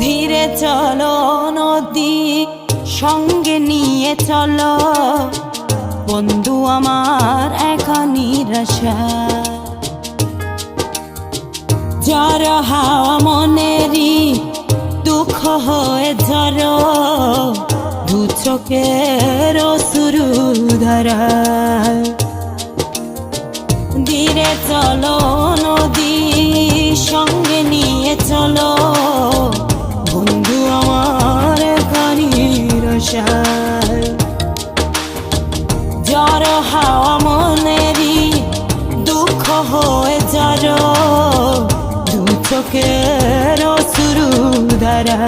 ধীরে চলো নদী সঙ্গে নিয়ে চলো বন্ধু আমার একা নিরাশা ঝড় হাওয়া মনেরই দুঃখ হয়ে ঝড় দু চোখের শুরু ধারা ধীরে চলো নদী সঙ্গে নিয়ে চলো বন্ধু আমার কানির আশায় ঝড় হাওয়া মনেরই দুঃখ হয়ে যার দু চোখের শুরু ধারা